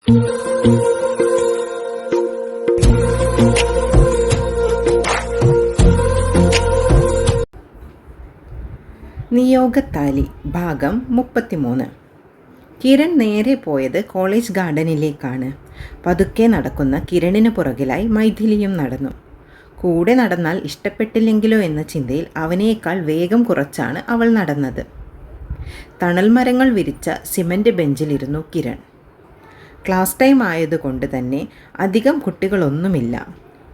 നിയോഗത്താലി ഭാഗം 33. കിരൺ നേരെ പോയത് കോളേജ് ഗാർഡനിലേക്കാണ്. പതുക്കെ നടക്കുന്ന കിരണിന് പുറകിലായി മൈഥിലിയും നടന്നു. കൂടെ നടന്നാൽ ഇഷ്ടപ്പെട്ടില്ലെങ്കിലോ എന്ന ചിന്തയിൽ അവനേക്കാൾ വേഗം കുറച്ചാണ് അവൾ നടന്നത്. തണൽ മരങ്ങൾ വിരിച്ച സിമൻ്റ് ബെഞ്ചിലിരുന്നു കിരൺ. ക്ലാസ് ടൈം ആയതുകൊണ്ട് തന്നെ അധികം കുട്ടികളൊന്നുമില്ല.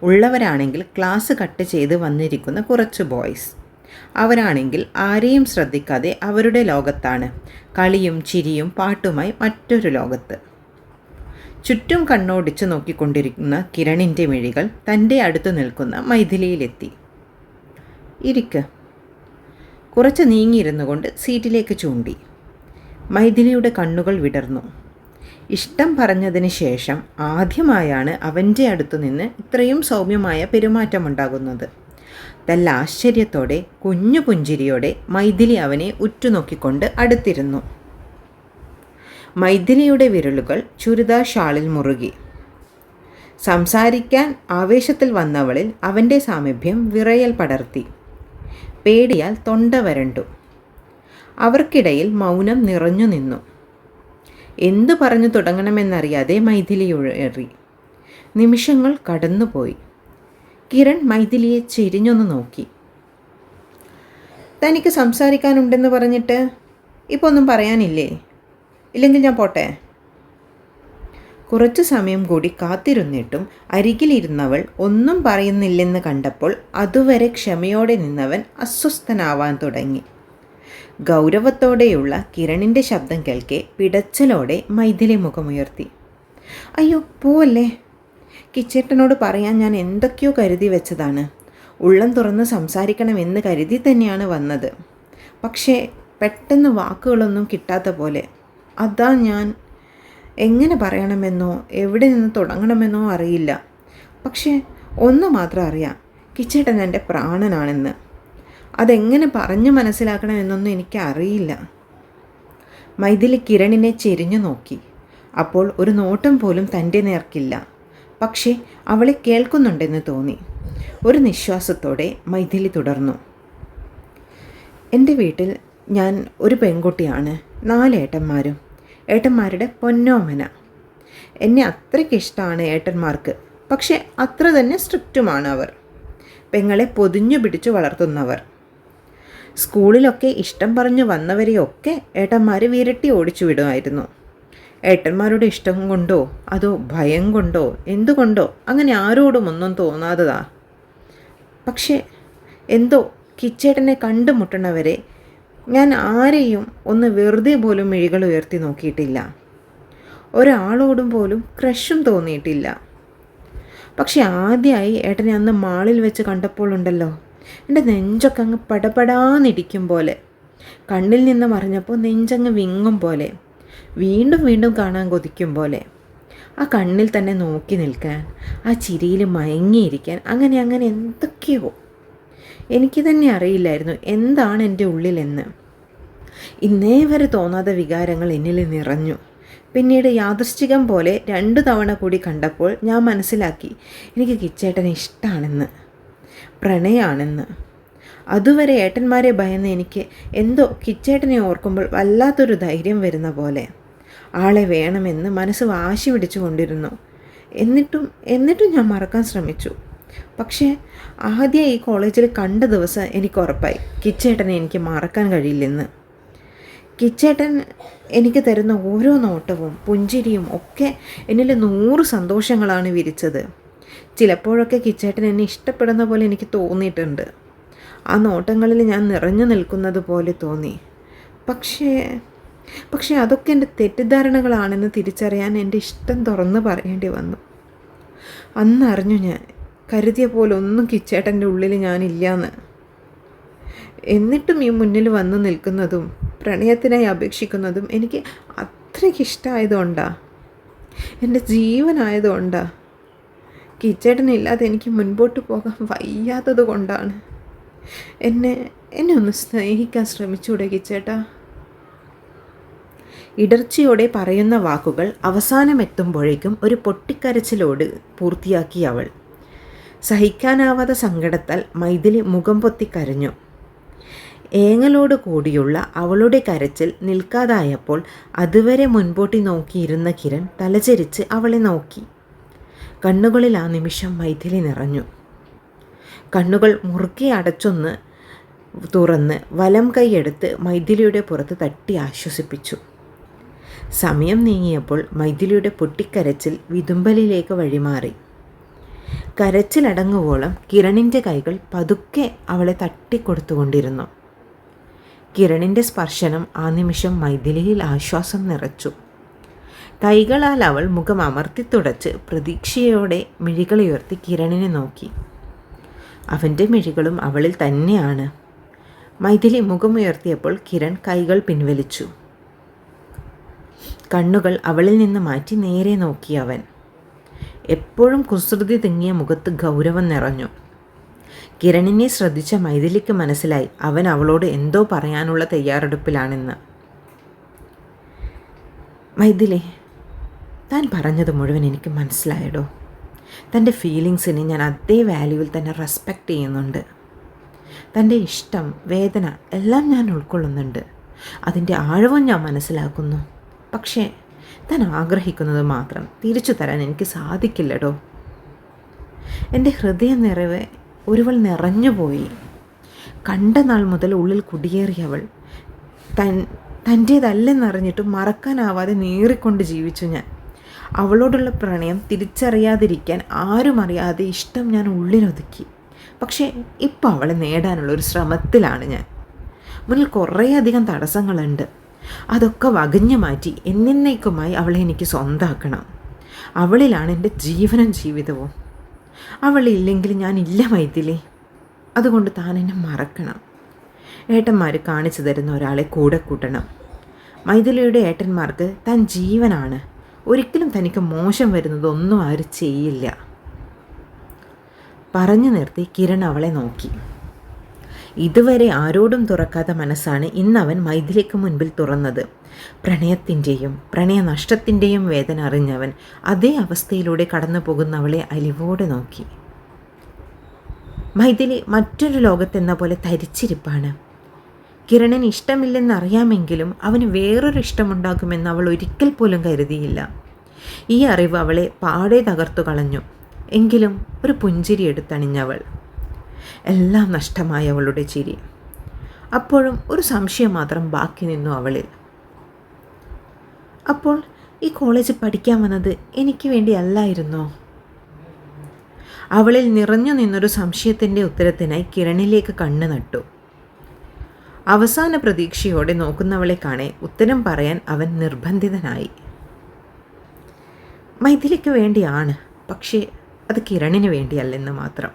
ഉള്ളവരാണെങ്കിൽ ക്ലാസ് കട്ട് ചെയ്ത് വന്നിരിക്കുന്ന കുറച്ച് ബോയ്സ്. അവരാണെങ്കിൽ ആരെയും ശ്രദ്ധിക്കാതെ അവരുടെ ലോകത്താണ്. കളിയും ചിരിയും പാട്ടുമായി മറ്റൊരു ലോകത്ത്. ചുറ്റും കണ്ണോടിച്ച് നോക്കിക്കൊണ്ടിരിക്കുന്ന കിരണിൻ്റെ മിഴികൾ തൻ്റെ അടുത്ത് നിൽക്കുന്ന മൈഥിലിയിലെത്തി. ഇരിക്ക്. കുറച്ച് നീങ്ങിയിരുന്നു കൊണ്ട് സീറ്റിലേക്ക് ചൂണ്ടി. മൈഥിലിയുടെ കണ്ണുകൾ വിടർന്നു. ഇഷ്ടം പറഞ്ഞതിന് ശേഷം ആദ്യമായാണ് അവൻ്റെ അടുത്തു നിന്ന് ഇത്രയും സൗമ്യമായ പെരുമാറ്റമുണ്ടാകുന്നത്. നല്ല ആശ്ചര്യത്തോടെ കുഞ്ഞു പുഞ്ചിരിയോടെ മൈഥിലി അവനെ ഉറ്റുനോക്കിക്കൊണ്ട് അടുത്തിരുന്നു. മൈഥിലിയുടെ വിരലുകൾ ചുരിദാർ ഷാളിൽ മുറുകി. സംസാരിക്കാൻ ആവേശത്തിൽ വന്നവളിൽ അവൻ്റെ സാമീപ്യം വിറയൽ പടർത്തി. പേടിയാൽ തൊണ്ട വരണ്ടു. അവർക്കിടയിൽ മൗനം നിറഞ്ഞു നിന്നു. എന്തു പറഞ്ഞു തുടങ്ങണമെന്നറിയാതെ മൈഥിലി ഉഴറി. നിമിഷങ്ങൾ കടന്നുപോയി. കിരൺ മൈഥിലിയെ ചെരിഞ്ഞൊന്ന് നോക്കി. തനിക്ക് സംസാരിക്കാനുണ്ടെന്ന് പറഞ്ഞിട്ട് ഇപ്പോൾ ഒന്നും പറയാനില്ലേ? ഇല്ലെങ്കിൽ ഞാൻ പോട്ടെ. കുറച്ചു സമയം കൂടി കാത്തിരുന്നിട്ടും അരികിലിരുന്നവൾ ഒന്നും പറയുന്നില്ലെന്ന് കണ്ടപ്പോൾ അതുവരെ ക്ഷമയോടെ നിന്നവൻ അസ്വസ്ഥനാവാൻ തുടങ്ങി. ഗൗരവത്തോടെയുള്ള കിരണിൻ്റെ ശബ്ദം കേൾക്കെ പിടച്ചലോടെ മൈഥിലി മുഖമുയർത്തി. അയ്യോ പോവല്ലേ. കിച്ചേട്ടനോട് പറയാൻ ഞാൻ എന്തൊക്കെയോ കരുതി വെച്ചതാണ്. ഉള്ളം തുറന്ന് സംസാരിക്കണമെന്ന് കരുതി തന്നെയാണ് വന്നത്. പക്ഷേ പെട്ടെന്ന് വാക്കുകളൊന്നും കിട്ടാത്ത പോലെ. അതാ ഞാൻ എങ്ങനെ പറയണമെന്നോ എവിടെ നിന്ന് തുടങ്ങണമെന്നോ അറിയില്ല. പക്ഷേ ഒന്ന് മാത്രം അറിയാം, കിച്ചേട്ടൻ എൻ്റെ പ്രാണനാണെന്ന്. അതെങ്ങനെ പറഞ്ഞു മനസ്സിലാക്കണമെന്നൊന്നും എനിക്കറിയില്ല. മൈഥിലി കിരണിനെ ചെരിഞ്ഞു നോക്കി. അപ്പോൾ ഒരു നോട്ടം പോലും തൻ്റെ നേർക്കില്ല. പക്ഷേ അവളെ കേൾക്കുന്നുണ്ടെന്ന് തോന്നി. ഒരു നിശ്വാസത്തോടെ മൈഥിലി തുടർന്നു. എൻ്റെ വീട്ടിൽ ഞാൻ ഒരു പെൺകുട്ടിയാണ്. 4 ഏട്ടന്മാരും. ഏട്ടന്മാരുടെ പൊന്നോമന. എന്നെ അത്രയ്ക്ക് ഇഷ്ടമാണ് ഏട്ടന്മാർക്ക്. പക്ഷേ അത്ര തന്നെ സ്ട്രിക്റ്റുമാണ് അവർ. പെങ്ങളെ പൊതിഞ്ഞു പിടിച്ചു വളർത്തുന്നവർ. സ്കൂളിലൊക്കെ ഇഷ്ടം പറഞ്ഞു വന്നവരെയൊക്കെ ഏട്ടന്മാർ വിരട്ടി ഓടിച്ചു വിടുമായിരുന്നു. ഏട്ടന്മാരുടെ ഇഷ്ടം കൊണ്ടോ അതോ ഭയം കൊണ്ടോ എന്തുകൊണ്ടോ അങ്ങനെ ആരോടും ഒന്നും തോന്നാത്തതാ. പക്ഷേ എന്തോ കിച്ചേട്ടനെ കണ്ടുമുട്ടണവരെ ഞാൻ ആരെയും ഒന്ന് വെറുതെ പോലും മിഴികൾ ഉയർത്തി നോക്കിയിട്ടില്ല. ഒരാളോടും പോലും ക്രഷും തോന്നിയിട്ടില്ല. പക്ഷെ ആദ്യമായി ഏട്ടനെ അന്ന് മാളിൽ വെച്ച് കണ്ടപ്പോൾ ഉണ്ടല്ലോ, എൻ്റെ നെഞ്ചൊക്കെ അങ്ങ് പടപടാന്നിടിക്കും പോലെ. കണ്ണിൽ നിന്ന് മറിഞ്ഞപ്പോൾ നെഞ്ചങ്ങ് വിങ്ങും പോലെ. വീണ്ടും വീണ്ടും കാണാൻ കൊതിക്കും പോലെ. ആ കണ്ണിൽ തന്നെ നോക്കി നിൽക്കാൻ, ആ ചിരിയിൽ മയങ്ങിയിരിക്കാൻ, അങ്ങനെ അങ്ങനെ എന്തൊക്കെയോ. എനിക്ക് തന്നെ അറിയില്ലായിരുന്നു എന്താണ് എൻ്റെ ഉള്ളിലെന്ന്. ഇന്നേ വരെ തോന്നാത്ത വികാരങ്ങൾ എന്നിൽ നിറഞ്ഞു. പിന്നീട് യാദൃശ്ചികം പോലെ 2 തവണ കൂടി കണ്ടപ്പോൾ ഞാൻ മനസ്സിലാക്കി എനിക്ക് കിച്ചേട്ടനെ ഇഷ്ടമാണെന്ന്, പ്രണയമാണെന്ന്. അതുവരെ ഏട്ടന്മാരെ ഭയന്ന് എനിക്ക് എന്തോ കിച്ചേട്ടനെ ഓർക്കുമ്പോൾ വല്ലാത്തൊരു ധൈര്യം വരുന്ന പോലെ. ആളെ വേണമെന്ന് മനസ്സ് വാശി പിടിച്ചു കൊണ്ടിരുന്നു. എന്നിട്ടും ഞാൻ മറക്കാൻ ശ്രമിച്ചു. പക്ഷേ ആദ്യം ഈ കോളേജിൽ കണ്ട ദിവസം എനിക്ക് ഉറപ്പായി കിച്ചേട്ടനെ എനിക്ക് മറക്കാൻ കഴിയില്ലെന്ന്. കിച്ചേട്ടൻ എനിക്ക് തരുന്ന ഓരോ നോട്ടവും പുഞ്ചിരിയും ഒക്കെ എന്നിൽ 100 സന്തോഷങ്ങളാണ് വിരിച്ചത്. ചിലപ്പോഴൊക്കെ കിച്ചേട്ടൻ എന്നെ ഇഷ്ടപ്പെടുന്ന പോലെ എനിക്ക് തോന്നിയിട്ടുണ്ട്. ആ നോട്ടങ്ങളിൽ ഞാൻ നിറഞ്ഞു നിൽക്കുന്നത് പോലെ തോന്നി. പക്ഷേ അതൊക്കെ എൻ്റെ തെറ്റിദ്ധാരണകളാണെന്ന് തിരിച്ചറിയാൻ എൻ്റെ ഇഷ്ടം തുറന്ന് പറയേണ്ടി വന്നു. അന്ന് അറിഞ്ഞു ഞാൻ കരുതിയ പോലെ ഒന്നും കിച്ചേട്ടൻ്റെ ഉള്ളിൽ ഞാനില്ലാന്ന്. എന്നിട്ടും ഈ മുന്നിൽ വന്നു നിൽക്കുന്നതും പ്രണയത്തിനായി അപേക്ഷിക്കുന്നതും എനിക്ക് അത്രയ്ക്ക് ഇഷ്ടമായതുകൊണ്ടാണ്, എൻ്റെ ജീവനായതുകൊണ്ടാണ്. കിച്ചേട്ടനില്ലാതെ എനിക്ക് മുൻപോട്ട് പോകാൻ വയ്യാത്തത് കൊണ്ടാണ്. എന്നെ ഒന്ന് സ്നേഹിക്കാൻ ശ്രമിച്ചൂടെ കിച്ചേട്ടാ? ഇടർച്ചയോടെ പറയുന്ന വാക്കുകൾ അവസാനമെത്തുമ്പോഴേക്കും ഒരു പൊട്ടിക്കരച്ചിലോട് പൂർത്തിയാക്കി അവൾ. സഹിക്കാനാവാത്ത സങ്കടത്താൽ മൈഥിലി മുഖം പൊത്തി കരഞ്ഞു. ഏങ്ങലോട് കൂടിയുള്ള അവളുടെ കരച്ചിൽ നിൽക്കാതായപ്പോൾ അതുവരെ മുൻപോട്ടി നോക്കിയിരുന്ന കിരൺ തലചരിച്ച് അവളെ നോക്കി. കണ്ണുകളിൽ ആ നിമിഷം മൈഥിലി നിറഞ്ഞു. കണ്ണുകൾ മുറുക്കി അടച്ചൊന്ന് തുറന്ന് വലം കൈയെടുത്ത് മൈഥിലിയുടെ പുറത്ത് തട്ടി ആശ്വസിപ്പിച്ചു. സമയം നീങ്ങിയപ്പോൾ മൈഥിലിയുടെ പൊട്ടിക്കരച്ചിൽ വിതുമ്പലിലേക്ക് വഴിമാറി. കരച്ചിലടങ്ങുവോളം കിരണിൻ്റെ കൈകൾ പതുക്കെ അവളെ തട്ടിക്കൊടുത്തുകൊണ്ടിരുന്നു. കിരണിൻ്റെ സ്പർശനം ആ നിമിഷം മൈഥിലിയിൽ ആശ്വാസം നിറച്ചു. കൈകളാൽ അവൾ മുഖം അമർത്തി തുടച്ച് പ്രതീക്ഷയോടെ മിഴികളുയർത്തി കിരണിനെ നോക്കി. അവൻ്റെ മിഴികളും അവളിൽ തന്നെയാണ്. മൈഥിലി മുഖമുയർത്തിയപ്പോൾ കിരൺ കൈകൾ പിൻവലിച്ചു. കണ്ണുകൾ അവളിൽ നിന്ന് മാറ്റി നേരെ നോക്കി അവൻ. എപ്പോഴും കുസൃതി തിങ്ങിയ മുഖത്ത് ഗൗരവം നിറഞ്ഞു. കിരണിനെ ശ്രദ്ധിച്ച മൈഥിലിക്ക് മനസ്സിലായി അവൻ അവളോട് എന്തോ പറയാനുള്ള തയ്യാറെടുപ്പിലാണെന്ന്. മൈഥിലി, താൻ പറഞ്ഞത് മുഴുവൻ എനിക്ക് മനസ്സിലായടോ. തൻ്റെ ഫീലിങ്സിനെ ഞാൻ അതേ വാല്യൂവിൽ തന്നെ റെസ്പെക്റ്റ് ചെയ്യുന്നുണ്ട്. തൻ്റെ ഇഷ്ടം, വേദന എല്ലാം ഞാൻ ഉൾക്കൊള്ളുന്നുണ്ട്. അതിൻ്റെ ആഴവും ഞാൻ മനസ്സിലാക്കുന്നു. പക്ഷേ താൻ ആഗ്രഹിക്കുന്നത് മാത്രം തിരിച്ചു തരാൻ എനിക്ക് സാധിക്കില്ലടോ. എൻ്റെ ഹൃദയ നിറവെ ഒരുവൾ നിറഞ്ഞുപോയി. കണ്ട നാൾ മുതൽ ഉള്ളിൽ കുടിയേറിയവൾ തൻ്റേതല്ലെന്നറിഞ്ഞിട്ടും മറക്കാനാവാതെ നീറിക്കൊണ്ട് ജീവിച്ചു ഞാൻ. അവളോടുള്ള പ്രണയം തിരിച്ചറിയാതിരിക്കാൻ ആരും അറിയാതെ ഇഷ്ടം ഞാൻ ഉള്ളിലൊതുക്കി. പക്ഷേ ഇപ്പോൾ അവളെ നേടാനുള്ള ഒരു ശ്രമത്തിലാണ് ഞാൻ. മുന്നിൽ കുറേയധികം തടസ്സങ്ങളുണ്ട്. അതൊക്കെ വകഞ്ഞു മാറ്റി എന്നേക്കുമായി അവളെ എനിക്ക് സ്വന്തമാക്കണം. അവളിലാണ് എൻ്റെ ജീവനും ജീവിതവും. അവളില്ലെങ്കിൽ ഞാനില്ല മൈഥിലി. അതുകൊണ്ട് താൻ എന്നെ മറക്കണം. ഏട്ടന്മാർ കാണിച്ചു തരുന്ന ഒരാളെ കൂടെ കൂട്ടണം. മൈഥിലിയുടെ ഏട്ടന്മാർക്ക് താൻ ജീവനാണ്. ഒരിക്കലും തനിക്ക് മോശം വരുന്നതൊന്നും ആരും ചെയ്യില്ല. പറഞ്ഞു നിർത്തി കിരൺ അവളെ നോക്കി. ഇതുവരെ ആരോടും തുറക്കാത്ത മനസ്സാണ് ഇന്നവൻ മൈഥിലിക്ക് മുൻപിൽ തുറന്നത്. പ്രണയത്തിൻ്റെയും പ്രണയനഷ്ടത്തിൻ്റെയും വേദന അറിഞ്ഞവൻ അതേ അവസ്ഥയിലൂടെ കടന്നു പോകുന്നവളെ അലിവോടെ നോക്കി. മൈഥിലി മറ്റൊരു ലോകത്തെന്ന പോലെ തരിച്ചിരിപ്പാണ്. കിരണിന് ഇഷ്ടമില്ലെന്നറിയാമെങ്കിലും അവന് വേറൊരു ഇഷ്ടമുണ്ടാകുമെന്ന് അവൾ ഒരിക്കൽ പോലും കരുതിയില്ല. ഈ അറിവ് അവളെ പാടെ തകർത്തു കളഞ്ഞു. എങ്കിലും ഒരു പുഞ്ചിരി എടുത്തണിഞ്ഞവൾ. എല്ലാം നഷ്ടമായ അവളുടെ ചിരി. അപ്പോഴും ഒരു സംശയം മാത്രം ബാക്കി നിന്നു അവളിൽ. അപ്പോൾ ഈ കോളേജ് പഠിക്കാൻ വന്നത് എനിക്ക് വേണ്ടി അല്ലായിരുന്നോ? അവളിൽ നിറഞ്ഞു നിന്നൊരു സംശയത്തിൻ്റെ ഉത്തരത്തിനായി കിരണിലേക്ക് കണ്ണു നട്ടു. അവസാന പ്രതീക്ഷയോടെ നോക്കുന്നവളെ കാണെ ഉത്തരം പറയാൻ അവൻ നിർബന്ധിതനായി. മൈഥിലിക്ക് വേണ്ടിയാണ്, പക്ഷേ അത് കിരണിന് വേണ്ടിയല്ലെന്ന് മാത്രം.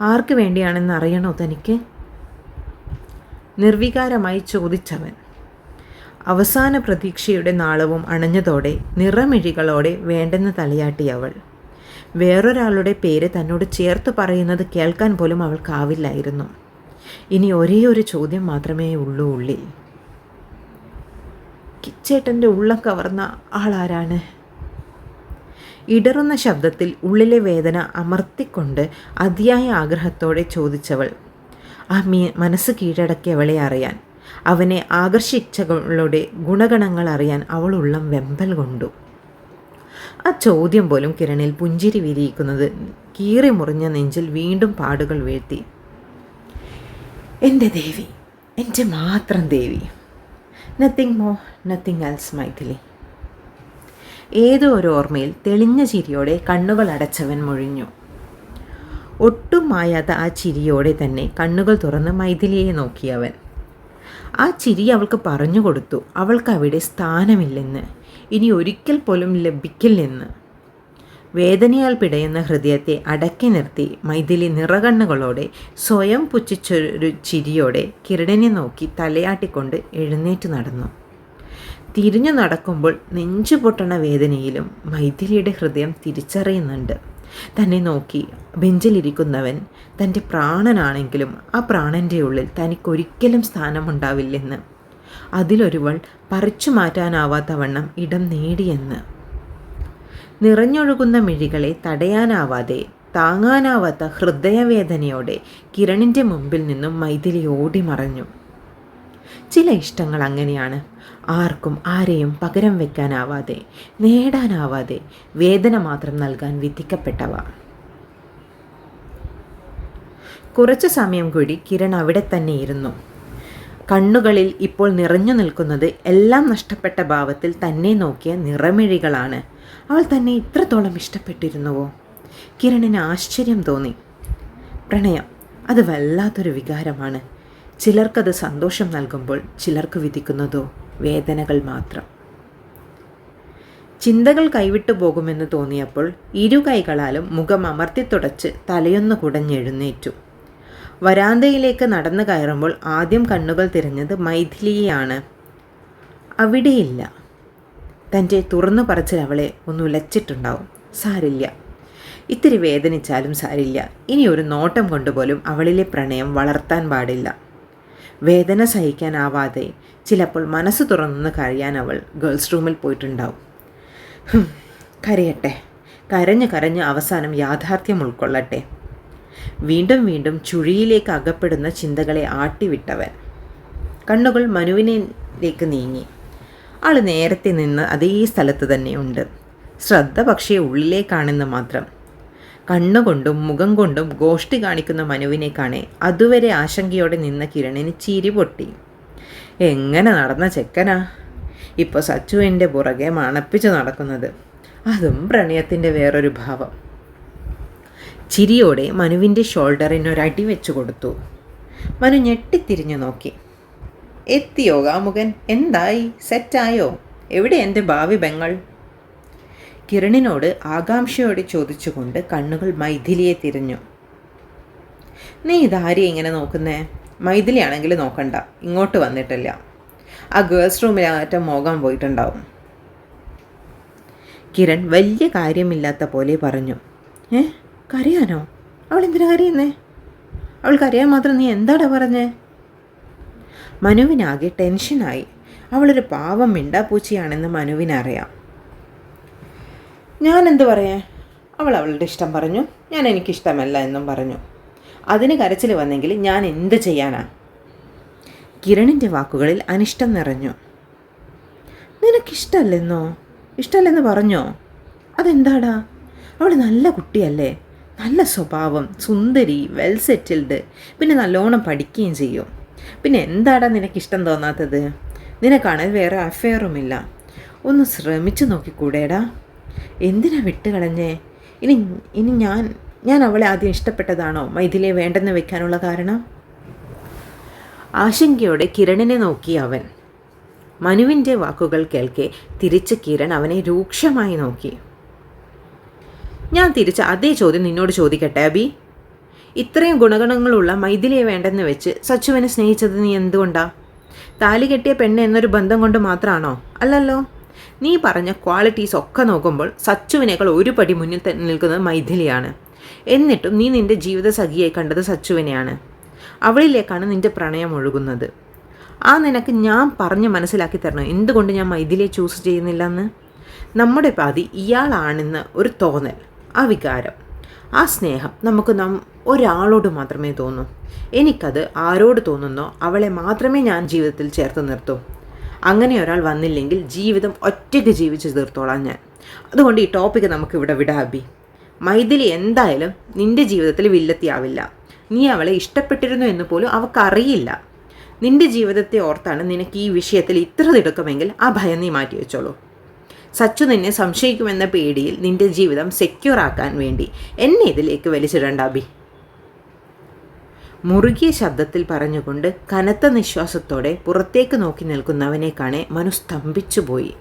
ആർക്ക് വേണ്ടിയാണെന്ന് അറിയണോ തനിക്ക്? നിർവികാരമായി ചോദിച്ചവൻ. അവസാന പ്രതീക്ഷയുടെ നാളവും അണഞ്ഞതോടെ നിറമിഴികളോടെ വേണ്ടെന്ന് തലയാട്ടിയവൾ. വേറൊരാളുടെ പേര് തന്നോട് ചേർത്ത് പറയുന്നത് കേൾക്കാൻ പോലും അവൾക്കാവില്ലായിരുന്നു. ഇനി ഒരേ ഒരു ചോദ്യം മാത്രമേ ഉള്ളൂ ഉള്ളിൽ. കിച്ചേട്ടൻ്റെ ഉള്ളം കവർന്ന ആളാരാണ്? ഇടറുന്ന ശബ്ദത്തിൽ ഉള്ളിലെ വേദന അമർത്തിക്കൊണ്ട് അതിയായ ആഗ്രഹത്തോടെ ചോദിച്ചവൾ. ആ മനസ്സ് കീഴടക്കിയവളെ അറിയാൻ, അവനെ ആകർഷിച്ചവളുടെ ഗുണഗണങ്ങൾ അറിയാൻ അവൾ ഉള്ളം വെമ്പൽ കൊണ്ടു. ആ ചോദ്യം പോലും കിരണിൽ പുഞ്ചിരി വിരിയിക്കുന്നത് കീറി മുറിഞ്ഞ നെഞ്ചിൽ വീണ്ടും പാടുകൾ വീഴ്ത്തി. എൻ്റെ ദേവി, എൻ്റെ മാത്രം Devi. Nothing more, nothing else Mythili. ഏതോ ഒരു ഓർമ്മയിൽ തെളിഞ്ഞ ചിരിയോടെ കണ്ണുകൾ അടച്ചവൻ മൊഴിഞ്ഞു. ഒട്ടും മായാത്ത ആ ചിരിയോടെ തന്നെ കണ്ണുകൾ തുറന്ന് മൈഥിലിയെ നോക്കിയവൻ. ആ ചിരി അവൾക്ക് പറഞ്ഞു കൊടുത്തു അവൾക്ക് അവിടെ സ്ഥാനമില്ലെന്ന്, ഇനി ഒരിക്കൽ പോലും ലഭിക്കില്ലെന്ന്. വേദനയാൽ പിടയുന്ന ഹൃദയത്തെ അടക്കി നിർത്തി മൈഥിലി നിറകണ്ണുകളോടെ സ്വയം പുച്ഛിച്ചൊരു ചിരിയോടെ കിരണിനെ നോക്കി തലയാട്ടിക്കൊണ്ട് എഴുന്നേറ്റ് നടന്നു. തിരിഞ്ഞു നടക്കുമ്പോൾ നെഞ്ചു പൊട്ടണ വേദനയിലും മൈഥിലിയുടെ ഹൃദയം തിരിച്ചറിയുന്നുണ്ട്. തന്നെ നോക്കി ബെഞ്ചിലിരിക്കുന്നവൻ തൻ്റെ പ്രാണനാണെങ്കിലും ആ പ്രാണൻ്റെ ഉള്ളിൽ തനിക്കൊരിക്കലും സ്ഥാനമുണ്ടാവില്ലെന്ന്. അതിലൊരുവൾ പറിച്ചു മാറ്റാനാവാത്ത വണ്ണം ഇടം നേടിയെന്ന്. നിറഞ്ഞൊഴുകുന്ന മിഴികളെ തടയാനാവാതെ, താങ്ങാനാവാത്ത ഹൃദയവേദനയോടെ കിരണിൻ്റെ മുമ്പിൽ നിന്നും മൈഥിലി ഓടി മറഞ്ഞു. ചില ഇഷ്ടങ്ങൾ അങ്ങനെയാണ്. ആർക്കും ആരെയും പകരം വെക്കാനാവാതെ, നേടാനാവാതെ, വേദന മാത്രം നൽകാൻ വിധിക്കപ്പെട്ടവ. കുറച്ചു സമയം കൂടി കിരൺ അവിടെ തന്നെ ഇരുന്നു. കണ്ണുകളിൽ ഇപ്പോൾ നിറഞ്ഞു നിൽക്കുന്നത് എല്ലാം നഷ്ടപ്പെട്ട ഭാവത്തിൽ തന്നെ നോക്കിയ നിറമിഴികളാണ്. അവൾ തന്നെ ഇത്രത്തോളം ഇഷ്ടപ്പെട്ടിരുന്നുവോ? കിരണിന് ആശ്ചര്യം തോന്നി. പ്രണയം അത് വല്ലാത്തൊരു വികാരമാണ്. ചിലർക്കത് സന്തോഷം നൽകുമ്പോൾ ചിലർക്ക് വിധിക്കുന്നതോ വേദനകൾ മാത്രം. ചിന്തകൾ കൈവിട്ടു പോകുമെന്ന് തോന്നിയപ്പോൾ ഇരു കൈകളാലും മുഖം അമർത്തി തുടച്ച് തലയൊന്ന് കുടഞ്ഞെഴുന്നേറ്റു. വരാന്തയിലേക്ക് നടന്നു കയറുമ്പോൾ ആദ്യം കണ്ണുകൾ തിരഞ്ഞത് മൈഥിലിയെയാണ്. അവിടെയില്ല. തൻ്റെ തുറന്നു പറച്ചിൽ അവളെ ഒന്ന് ഉലച്ചിട്ടുണ്ടാവും. സാരില്ല, ഇത്തിരി വേദനിച്ചാലും സാരില്ല. ഇനി ഒരു നോട്ടം കൊണ്ടുപോലും അവളിലെ പ്രണയം വളർത്താൻ പാടില്ല. വേദന സഹിക്കാനാവാതെ ചിലപ്പോൾ മനസ്സ് തുറന്നു കഴിയാൻ അവൾ ഗേൾസ് റൂമിൽ പോയിട്ടുണ്ടാവും. കരയട്ടെ, കരഞ്ഞ് കരഞ്ഞ് അവസാനം യാഥാർത്ഥ്യം ഉൾക്കൊള്ളട്ടെ. വീണ്ടും വീണ്ടും ചുഴിയിലേക്ക് അകപ്പെടുന്ന ചിന്തകളെ ആട്ടിവിട്ടവൻ. കണ്ണുകൾ മനുവിനിലേക്ക് നീങ്ങി. ആൾ നേരത്തെ നിന്ന് അതേ സ്ഥലത്ത് തന്നെയുണ്ട്. ശ്രദ്ധ പക്ഷേ ഉള്ളിലേക്കാണെന്ന് മാത്രം. കണ്ണുകൊണ്ടും മുഖം കൊണ്ടും ഗോഷ്ടി കാണിക്കുന്ന മനുവിനെ കാണെ അതുവരെ ആശങ്കയോടെ നിന്ന കിരണിന് ചിരി പൊട്ടി. എങ്ങനെ നടന്ന ചെക്കനാ ഇപ്പോൾ സച്ചുവിൻ്റെ പുറകെ മണപ്പിച്ച് നടക്കുന്നത്. അതും പ്രണയത്തിൻ്റെ വേറൊരു ഭാവം. ചിരിയോടെ മനുവിൻ്റെ ഷോൾഡറിനൊരടി വെച്ചു കൊടുത്തു. മനു ഞെട്ടിത്തിരിഞ്ഞു നോക്കി. എത്തിയോ കാമുകൻ? എന്തായി? സെറ്റായോ? എവിടെ എൻ്റെ ഭാവി പെങ്ങൾ? കിരണിനോട് ആകാംക്ഷയോടെ ചോദിച്ചുകൊണ്ട് കണ്ണുകൾ മൈഥിലിയെ തിരിഞ്ഞു. നീ ഇതാരെയും ഇങ്ങനെ നോക്കുന്നേ? മൈഥിലിയാണെങ്കിൽ നോക്കണ്ട, ഇങ്ങോട്ട് വന്നിട്ടില്ല. ആ ഗേൾസ് റൂമിലാറ്റം മോകാൻ പോയിട്ടുണ്ടാവും. കിരൺ വലിയ കാര്യമില്ലാത്ത പോലെ പറഞ്ഞു. കരയാനോ? അവൾ എന്തിനാ കരയുന്നേ? അവൾ കരയാൻ മാത്രം നീ എന്താടാ പറഞ്ഞേ? മനുവിനാകെ ടെൻഷനായി. അവളൊരു പാവം മിണ്ടാപ്പൂച്ചിയാണെന്ന് മനുവിനറിയാം. ഞാനെന്ത് പറയാ? അവൾ അവളുടെ ഇഷ്ടം പറഞ്ഞു, ഞാൻ എനിക്കിഷ്ടമല്ല എന്നും പറഞ്ഞു. അതിന് കരച്ചിൽ വന്നെങ്കിൽ ഞാൻ എന്ത് ചെയ്യാനാ? കിരണിൻ്റെ വാക്കുകളിൽ അനിഷ്ടം നിറഞ്ഞു. നിനക്കിഷ്ടമല്ലെന്നോ? ഇഷ്ടമല്ലെന്ന് പറഞ്ഞോ? അതെന്താടാ? അവൾ നല്ല കുട്ടിയല്ലേ, നല്ല സ്വഭാവം, സുന്ദരി, വെൽ സെറ്റിൽഡ്, പിന്നെ നല്ലോണം പഠിക്കുകയും ചെയ്യും. പിന്നെ എന്താടാ നിനക്കിഷ്ടം തോന്നാത്തത്? നിനക്കാണെങ്കിൽ വേറെ അഫെയറുമില്ല. ഒന്ന് ശ്രമിച്ചു നോക്കിക്കൂടേടാ. എന്തിനാ വിട്ടുകളഞ്ഞേ? ഇനി ഞാൻ അവളെ ആദ്യം ഇഷ്ടപ്പെട്ടതാണോ മൈഥിലിയെ വേണ്ടെന്ന് വെക്കാനുള്ള കാരണം? ആശങ്കയോടെ കിരണിനെ നോക്കി അവൻ. മനുവിൻ്റെ വാക്കുകൾ കേൾക്കെ തിരിച്ച് കിരൺ അവനെ രൂക്ഷമായി നോക്കി. ഞാൻ തിരിച്ച് അതേ ചോദ്യം നിന്നോട് ചോദിക്കട്ടെ അബി. ഇത്രയും ഗുണഗണങ്ങളുള്ള മൈഥിലിയെ വേണ്ടെന്ന് വെച്ച് സച്ചുവിനെ സ്നേഹിച്ചത് നീ എന്തുകൊണ്ടാ? താലി കെട്ടിയ പെണ്ണ് എന്നൊരു ബന്ധം കൊണ്ട് മാത്രമാണോ? അല്ലല്ലോ. നീ പറഞ്ഞ ക്വാളിറ്റീസ് ഒക്കെ നോക്കുമ്പോൾ സച്ചുവിനേക്കാൾ ഒരു പടി മുന്നിൽ നിൽക്കുന്നത് മൈഥിലിയാണ്. എന്നിട്ടും നീ നിൻ്റെ ജീവിത സഖിയായി കണ്ടത് സച്ചുവിനെയാണ്. അവളിലേക്കാണ് നിൻ്റെ പ്രണയം ഒഴുകുന്നത്. ആ നിനക്ക് ഞാൻ പറഞ്ഞ് മനസ്സിലാക്കി തരണം എന്തുകൊണ്ട് ഞാൻ മൈഥിലിയെ ചൂസ് ചെയ്യുന്നില്ലെന്ന്. നമ്മുടെ പാതി ഇയാളാണെന്ന് ഒരു തോന്നൽ, ആ വികാരം, ആ സ്നേഹം നമുക്ക് ഒരാളോട് മാത്രമേ തോന്നൂ. എനിക്കത് ആരോട് തോന്നുന്നോ അവളെ മാത്രമേ ഞാൻ ജീവിതത്തിൽ ചേർത്ത് നിർത്തൂ. അങ്ങനെ ഒരാൾ വന്നില്ലെങ്കിൽ ജീവിതം ഒറ്റയ്ക്ക് ജീവിച്ച് തീർത്തോളാം ഞാൻ. അതുകൊണ്ട് ഈ ടോപ്പിക്ക് നമുക്കിവിടെ വിടാം അബി. മൈഥിലി എന്തായാലും നിൻ്റെ ജീവിതത്തിൽ വില്ലത്തിയാവില്ല. നീ അവളെ ഇഷ്ടപ്പെട്ടിരുന്നു എന്ന് പോലും അവൾക്കറിയില്ല. നിൻ്റെ ജീവിതത്തെ ഓർത്താണ് നിനക്ക് ഈ വിഷയത്തിൽ ഇത്ര തിടുക്കമെങ്കിൽ ആ ഭയം നീ മാറ്റി വെച്ചോളൂ. സച്ചു നിന്നെ സംശയിക്കുമെന്ന പേടിയിൽ നിൻ്റെ ജീവിതം സെക്യൂർ ആക്കാൻ വേണ്ടി എന്നെ ഇതിലേക്ക് വലിച്ചിടണ്ട അബി. മുറുകിയ ശബ്ദത്തിൽ പറഞ്ഞുകൊണ്ട് കനത്ത നിശ്വാസത്തോടെ പുറത്തേക്ക് നോക്കി നിൽക്കുന്നവനെ കാണെ മനു സ്തംഭിച്ചുപോയി.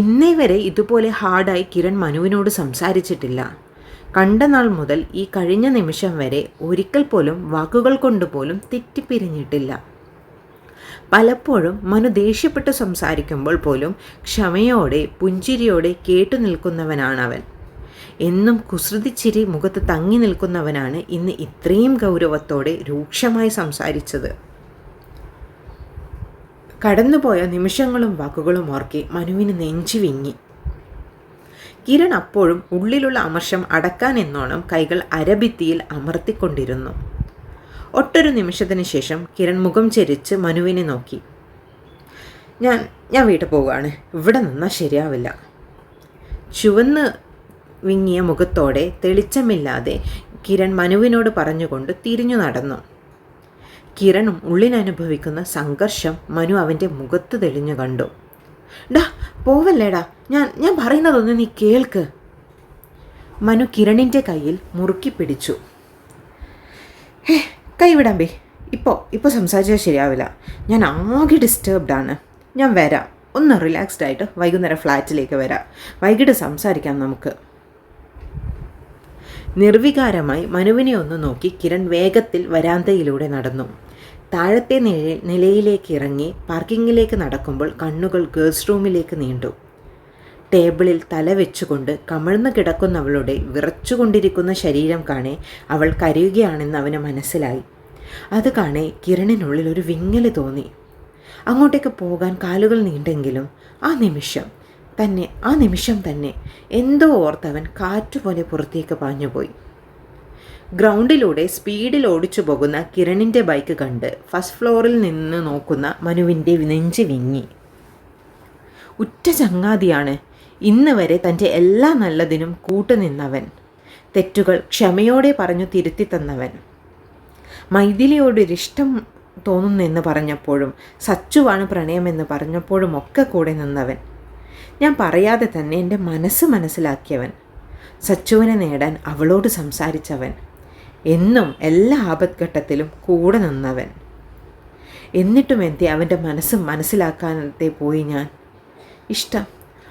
ഇന്നേ വരെ ഇതുപോലെ ഹാർഡായി കിരൺ മനുവിനോട് സംസാരിച്ചിട്ടില്ല. കണ്ട നാൾ മുതൽ ഈ കഴിഞ്ഞ നിമിഷം വരെ ഒരിക്കൽ പോലും വാക്കുകൾ കൊണ്ടുപോലും തെറ്റിപ്പിരിഞ്ഞിട്ടില്ല. പലപ്പോഴും മനു ദേഷ്യപ്പെട്ട് സംസാരിക്കുമ്പോൾ പോലും ക്ഷമയോടെ പുഞ്ചിരിയോടെ കേട്ടു നിൽക്കുന്നവനാണവൻ. എന്നും കുസൃതിച്ചിരി മുഖത്ത് തങ്ങി നിൽക്കുന്നവനാണ് ഇന്ന് ഇത്രയും ഗൗരവത്തോടെ രൂക്ഷമായി സംസാരിച്ചത്. കടന്നുപോയ നിമിഷങ്ങളും വാക്കുകളും ഓർക്കെ മനുവിന് നെഞ്ചു വിങ്ങി. കിരൺ അപ്പോഴും ഉള്ളിലുള്ള അമർഷം അടക്കാനെന്നോണം കൈകൾ അരഭിത്തിയിൽ അമർത്തിക്കൊണ്ടിരുന്നു. ഒട്ടൊരു നിമിഷത്തിന് ശേഷം കിരൺ മുഖം ചെരിച്ച് മനുവിനെ നോക്കി. ഞാൻ വീട്ടിൽ പോവുകയാണ്, ഇവിടെ നിന്നാൽ ശരിയാവില്ല. ചുവന്ന് വിങ്ങിയ മുഖത്തോടെ തെളിച്ചമില്ലാതെ കിരൺ മനുവിനോട് പറഞ്ഞുകൊണ്ട് തിരിഞ്ഞു നടന്നു. കിരണും ഉള്ളിനനുഭവിക്കുന്ന സംഘർഷം മനു അവൻ്റെ മുഖത്ത് തെളിഞ്ഞു കണ്ടു. ഡാ പോവല്ലേടാ, ഞാൻ പറയുന്നതൊന്ന് നീ കേൾക്ക്. മനു കിരണിൻ്റെ കയ്യിൽ മുറുക്കി പിടിച്ചു. കൈവിടാൻ ബേ, ഇപ്പോൾ സംസാരിച്ചാൽ ശരിയാവില്ല. ഞാൻ ആകെ ഡിസ്റ്റർബ്ഡാണ്. ഞാൻ വരാം, ഒന്ന് റിലാക്സ്ഡ് ആയിട്ട് വൈകുന്നേരം ഫ്ലാറ്റിലേക്ക് വരാം. വൈകിട്ട് സംസാരിക്കാം നമുക്ക്. നിർവികാരമായി മനുവിനെ ഒന്ന് നോക്കി കിരൺ വേഗത്തിൽ വരാന്തയിലൂടെ നടന്നു. താഴത്തെ നിലയിലേക്ക് ഇറങ്ങി പാർക്കിങ്ങിലേക്ക് നടക്കുമ്പോൾ കണ്ണുകൾ ഗേൾസ് റൂമിലേക്ക് നീണ്ടു. ടേബിളിൽ തല വെച്ചുകൊണ്ട് കമിഴ്ന്നു കിടക്കുന്നവളുടെ വിറച്ചുകൊണ്ടിരിക്കുന്ന ശരീരം കാണെ അവൾ കരയുകയാണെന്ന് അവന് മനസ്സിലായി. അത് കാണെ കിരണിനുള്ളിൽ ഒരു വിങ്ങൽ തോന്നി. അങ്ങോട്ടേക്ക് പോകാൻ കാലുകൾ നീണ്ടെങ്കിലും ആ നിമിഷം തന്നെ എന്തോ ഓർത്തവൻ കാറ്റുപോലെ പുറത്തേക്ക് പാഞ്ഞുപോയി. ഗ്രൗണ്ടിലൂടെ സ്പീഡിൽ ഓടിച്ചു പോകുന്ന കിരണിൻ്റെ ബൈക്ക് കണ്ട് ഫസ്റ്റ് ഫ്ലോറിൽ നിന്ന് നോക്കുന്ന മനുവിൻ്റെ നെഞ്ച് വിങ്ങി. ഉറ്റ ചങ്ങാതിയാണ്, ഇന്ന് വരെ തൻ്റെ എല്ലാ നല്ലതിനും കൂട്ടുനിന്നവൻ, തെറ്റുകൾ ക്ഷമയോടെ പറഞ്ഞു തിരുത്തി തന്നവൻ, മൈഥിലിയോടൊരിഷ്ടം തോന്നുന്നെന്ന് പറഞ്ഞപ്പോഴും സച്ചുവാണ് പ്രണയമെന്ന് പറഞ്ഞപ്പോഴും ഒക്കെ കൂടെ നിന്നവൻ, ഞാൻ പറയാതെ തന്നെ എൻ്റെ മനസ്സിലാക്കിയവൻ, സച്ചുവിനെ നേടാൻ അവളോട് സംസാരിച്ചവൻ, എന്നും എല്ലാ ആപത്ഘട്ടത്തിലും കൂടെ നിന്നവൻ. എന്നിട്ടും എന്തേ അവൻ്റെ മനസ്സിലാക്കാനത്തെ പോയി ഞാൻ? ഇഷ്ടം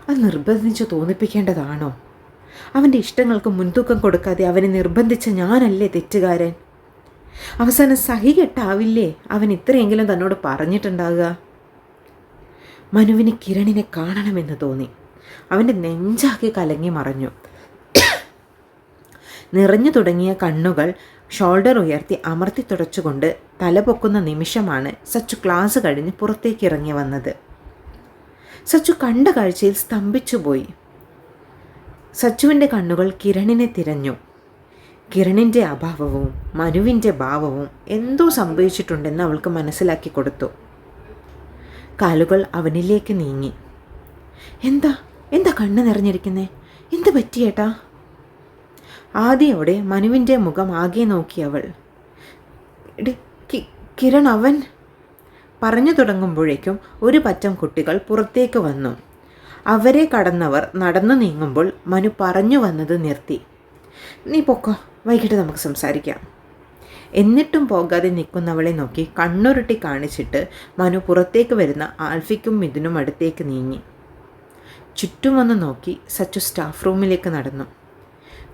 അത് നിർബന്ധിച്ച് തോന്നിപ്പിക്കേണ്ടതാണോ? അവൻ്റെ ഇഷ്ടങ്ങൾക്ക് മുൻതൂക്കം കൊടുക്കാതെ അവനെ നിർബന്ധിച്ച ഞാനല്ലേ തെറ്റുകാരൻ? അവസാനം സഹികെട്ടാവില്ലേ അവൻ ഇത്രയെങ്കിലും തന്നോട് പറഞ്ഞിട്ടുണ്ടാകുക? മനുവിന് കിരണിനെ കാണണമെന്ന് തോന്നി. അവൻ്റെ നെഞ്ചാകെ കലങ്ങി മറഞ്ഞു. നിറഞ്ഞു തുടങ്ങിയ കണ്ണുകൾ ഷോൾഡർ ഉയർത്തി അമർത്തി തുടച്ചുകൊണ്ട് തലപൊക്കുന്ന നിമിഷമാണ് സച്ചു ക്ലാസ് കഴിഞ്ഞ് പുറത്തേക്ക് ഇറങ്ങി വന്നത്. സച്ചു കണ്ട കാഴ്ചയിൽ സ്തംഭിച്ചുപോയി. സച്ചുവിൻ്റെ കണ്ണുകൾ കിരണിനെ തിരഞ്ഞു. കിരണിൻ്റെ അഭാവവും മനുവിൻ്റെ ഭാവവും എന്തോ സംഭവിച്ചിട്ടുണ്ടെന്ന് അവൾക്ക് മനസ്സിലാക്കി കൊടുത്തു. കാലുകൾ അവനിലേക്ക് നീങ്ങി. എന്താ കണ്ണ് നിറഞ്ഞിരിക്കുന്നേ? എന്ത് പറ്റിയേട്ടാ? ആദ്യയോടെ മനുവിൻ്റെ മുഖം ആകെ നോക്കിയവൾ. കിരൺ അവൻ പറഞ്ഞു തുടങ്ങുമ്പോഴേക്കും ഒരു പറ്റം കുട്ടികൾ പുറത്തേക്ക് വന്നു. അവരെ കടന്നവർ നടന്നു നീങ്ങുമ്പോൾ മനു പറഞ്ഞു വന്നത് നിർത്തി. നീ പൊക്കോ, വൈകിട്ട് നമുക്ക് സംസാരിക്കാം. എന്നിട്ടും പോകാതെ നിൽക്കുന്നവളെ നോക്കി കണ്ണുരുട്ടി കാണിച്ചിട്ട് മനു പുറത്തേക്ക് വരുന്ന ആൽഫിക്കും മിഥുനും അടുത്തേക്ക് നീങ്ങി. ചുറ്റുമൊന്ന് നോക്കി സച്ചു സ്റ്റാഫ് റൂമിലേക്ക് നടന്നു.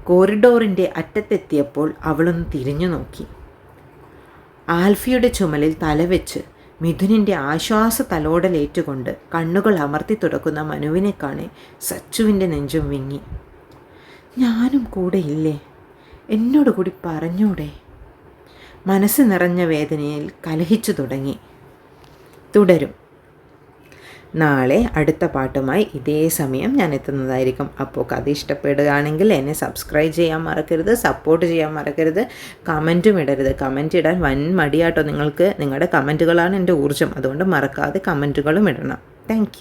കോറിഡോറിൻ്റെ അറ്റത്തെത്തിയപ്പോൾ അവളൊന്ന് തിരിഞ്ഞു നോക്കി. ആൽഫിയുടെ ചുമലിൽ തലവെച്ച് മിഥുനിൻ്റെ ആശ്വാസ തലോടലേറ്റുകൊണ്ട് കണ്ണുകൾ അമർത്തി തുടക്കുന്ന മനുവിനെ കാണെ സച്ചുവിൻ്റെ നെഞ്ചും വിങ്ങി. ഞാനും കൂടെ ഇല്ലേ? എന്നോട് കൂടി പറഞ്ഞൂടെ? മനസ്സ് നിറഞ്ഞ വേദനയിൽ കലഹിച്ചു തുടങ്ങി. തുടരും. നാളെ അടുത്ത പാട്ടുമായി ഇതേ സമയം ഞാൻ എത്തുന്നതായിരിക്കും. അപ്പോൾ കഥ ഇഷ്ടപ്പെടുകയാണെങ്കിൽ എന്നെ സബ്സ്ക്രൈബ് ചെയ്യാൻ മറക്കരുത്, സപ്പോർട്ട് ചെയ്യാൻ മറക്കരുത്, കമൻറ്റും ഇടരുത്. കമൻറ്റ് ഇടാൻ വൻ മടിയാട്ടോ നിങ്ങൾക്ക്. നിങ്ങളുടെ കമൻറ്റുകളാണ് എൻ്റെ ഊർജ്ജം. അതുകൊണ്ട് മറക്കാതെ കമൻറ്റുകളും ഇടണം. താങ്ക്